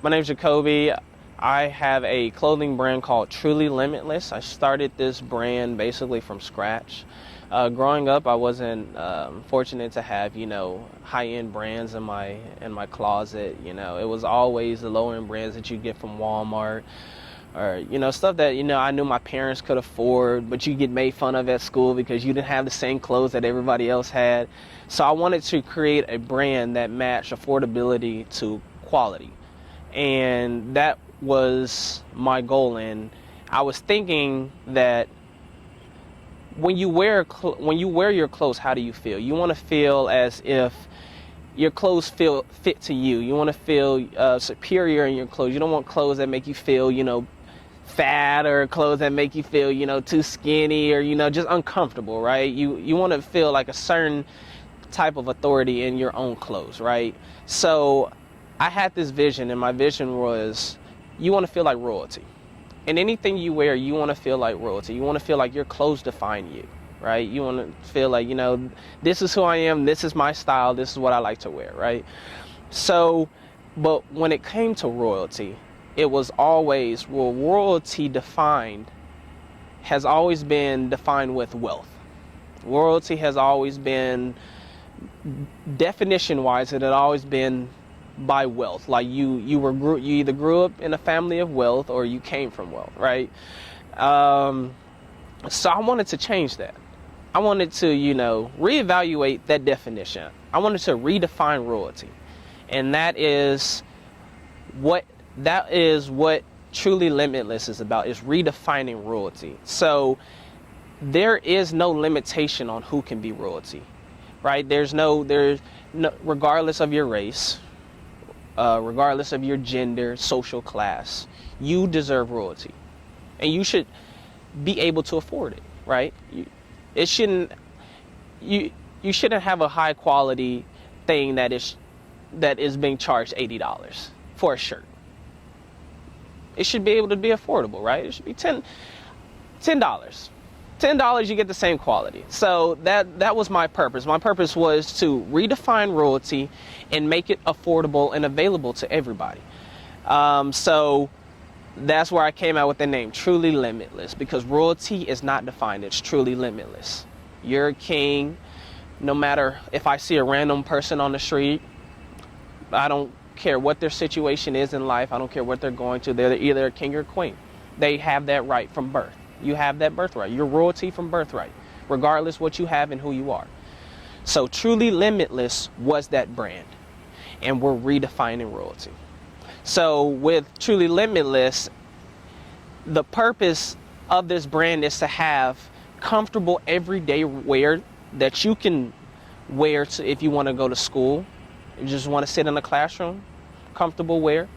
My name's Jacoby. I have a clothing brand called TrulyLmtless. I started this brand basically from scratch. Growing up, I wasn't fortunate to have, high-end brands in my closet. It was always the low-end brands that you get from Walmart, or stuff that I knew my parents could afford, but you get made fun of at school because you didn't have the same clothes that everybody else had. So I wanted to create a brand that matched affordability to quality, and that was my goal. And I was thinking that when you wear your clothes, how do you feel? You want to feel as if your clothes fit to you. You want to feel superior in your clothes. You don't want clothes that make you feel fat, or clothes that make you feel too skinny, or just uncomfortable, right? You want to feel like a certain type of authority in your own clothes, right? So I had this vision, and my vision was, you want to feel like royalty. And anything you wear, you want to feel like royalty. You want to feel like your clothes define you, right? You want to feel like, this is who I am, this is my style, this is what I like to wear, right? So, but when it came to royalty, it was always, royalty has always been defined with wealth. Royalty has always been, definition-wise, it had always been by wealth. Like you either grew up in a family of wealth, or you came from wealth, right? So I wanted to change that. I wanted to, reevaluate that definition. I wanted to redefine royalty, and that is what TrulyLmtless is about, is redefining royalty. So there is no limitation on who can be royalty, right? There's no, regardless of your race, regardless of your gender, social class, you deserve royalty, and you should be able to afford it, right? You shouldn't have a high quality thing that is being charged $80 for a shirt. It should be able to be affordable, right? It should be $10. $10, you get the same quality. So that was my purpose. My purpose was to redefine royalty and make it affordable and available to everybody. So that's where I came out with the name TrulyLmtless, because royalty is not defined. It's truly limitless. You're a king. No matter if I see a random person on the street, I don't care what their situation is in life. I don't care what they're going to. They're either a king or queen. They have that right from birth. You have that birthright. You're royalty from birthright, regardless what you have and who you are. So TrulyLmtless was that brand, and we're redefining royalty. So with TrulyLmtless, the purpose of this brand is to have comfortable everyday wear that you can wear if you want to go to school. You just want to sit in a classroom, comfortable wear.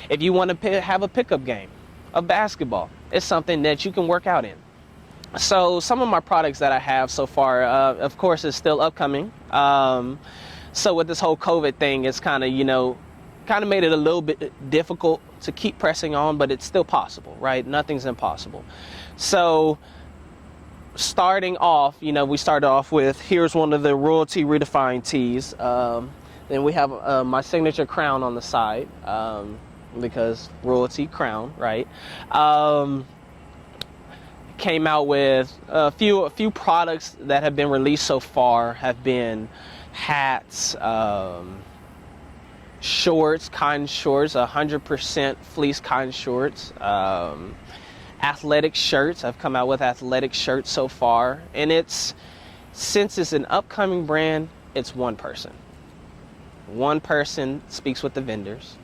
If you want to have a pickup game of basketball, it's something that you can work out in. So some of my products that I have so far, of course, is still upcoming. So with this whole COVID thing, it's kind of made it a little bit difficult to keep pressing on, but it's still possible, right? Nothing's impossible. So starting off, we started off with, here's one of the royalty redefined tees. Then we have my signature crown on the side, because royalty crown, right? Came out with a few products that have been released so far, have been hats, shorts, cotton shorts, 100% fleece cotton shorts, athletic shirts. I've come out with athletic shirts so far, and since it's an upcoming brand, it's one person. One person speaks with the vendors.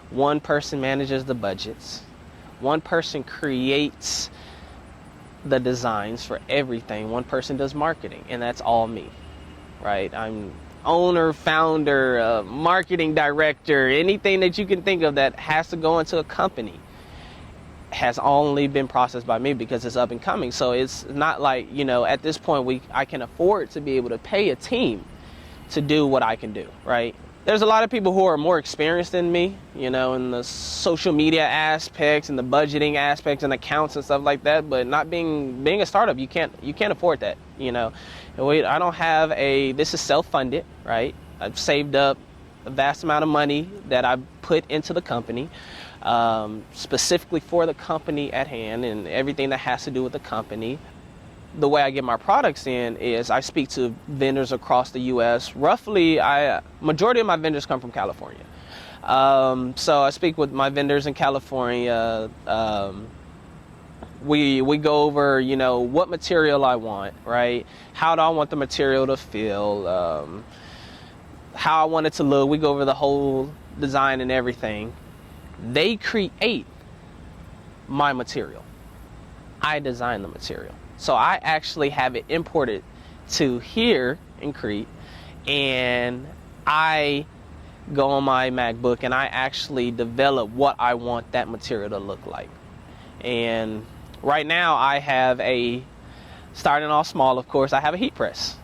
One person manages the budgets. One person creates the designs for everything. One person does marketing, and that's all me, right? I'm owner, founder, marketing director, anything that you can think of that has to go into a company has only been processed by me, because it's up and coming. So it's not like, at this point I can afford to be able to pay a team to do what I can do, right? There's a lot of people who are more experienced than me, in the social media aspects and the budgeting aspects and accounts and stuff like that. But not being a startup, you can't afford that, I don't have this is self-funded, right? I've saved up a vast amount of money that I put into the company, specifically for the company at hand and everything that has to do with the company. The way I get my products in is I speak to vendors across the U.S. Roughly, majority of my vendors come from California. So I speak with my vendors in California. We go over, you know, what material I want, right? How do I want the material to feel? How I want it to look. We go over the whole design and everything. They create my material. I design the material. So I actually have it imported to here in Crete, and I go on my MacBook and I actually develop what I want that material to look like. And right now I have starting off small, of course, I have a heat press.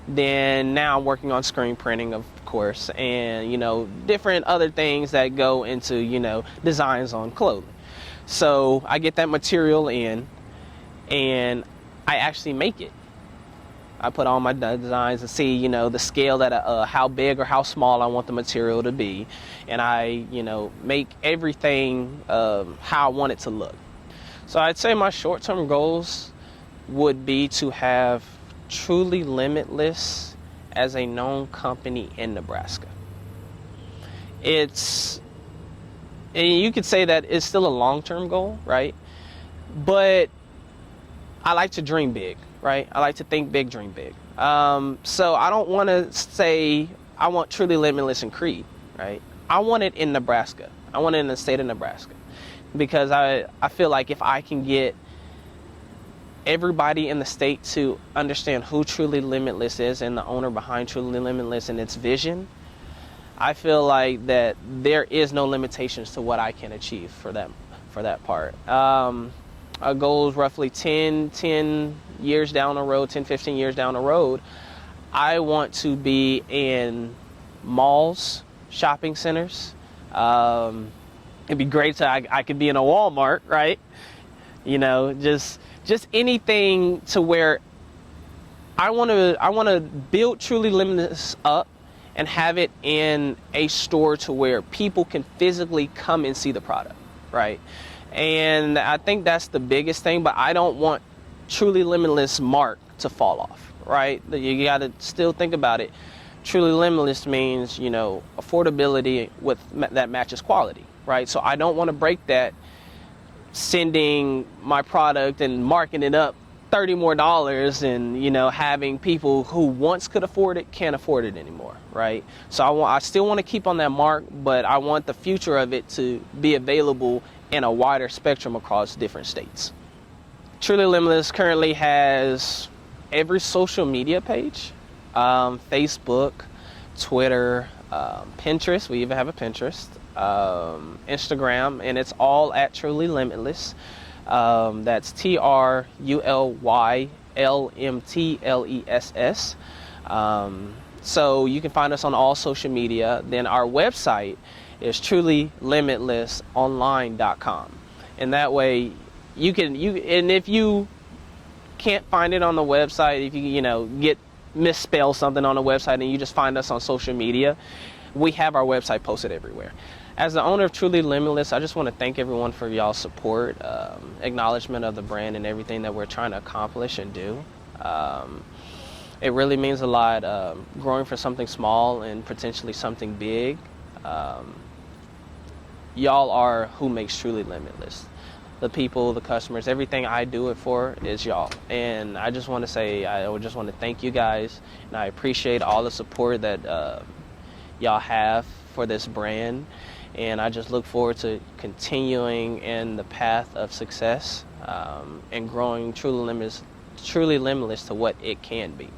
Then now I'm working on screen printing, of course, and, you know, different other things that go into, you know, designs on clothing. So I get that material in and I actually make it. I put on my designs and see, you know, the scale that how big or how small I want the material to be, and I, you know, make everything how I want it to look. So I'd say my short-term goals would be to have Truly Limitless as a known company in Nebraska. And you could say that it's still a long-term goal, right? But I like to dream big, right? I like to think big, dream big. So I don't want to say I want Truly Limitless in Crete, right? I want it in Nebraska. I want it in the state of Nebraska, because I feel like if I can get everybody in the state to understand who Truly Limitless is and the owner behind Truly Limitless and its vision, I feel like that there is no limitations to what I can achieve for that part. Our goal is roughly 10 years down the road, 10, 15 years down the road. I want to be in malls, shopping centers. It'd be great to I could be in a Walmart, right? You know, just anything to where I want to build Truly Limitless up and have it in a store to where people can physically come and see the product, right? And I think that's the biggest thing, but I don't want Truly Limitless mark to fall off, right? You got to still think about it. Truly Limitless means, you know, affordability that matches quality, right? So I don't want to break that, sending my product and marking it up $30 more and, you know, having people who once could afford it can't afford it anymore, right? So I still want to keep on that mark, but I want the future of it to be available in a wider spectrum across different states. Truly Limitless currently has every social media page, Facebook, Twitter, Pinterest. We even have a Pinterest, Instagram, and it's all at Truly Limitless. That's TrulyLmtless. So you can find us on all social media. Then our website is TrulyLmtlessOnline.com, and that way and if you can't find it on the website, if you get misspell something on the website and you just find us on social media, we have our website posted everywhere. As the owner of Truly Limitless, I just want to thank everyone for y'all's support, acknowledgement of the brand and everything that we're trying to accomplish and do. It really means a lot, growing from something small and potentially something big. Y'all are who makes Truly Limitless. The people, the customers, everything I do it for is y'all. And I just want to say, I just want to thank you guys, and I appreciate all the support that y'all have for this brand. And I just look forward to continuing in the path of success and growing Truly Limitless to what it can be.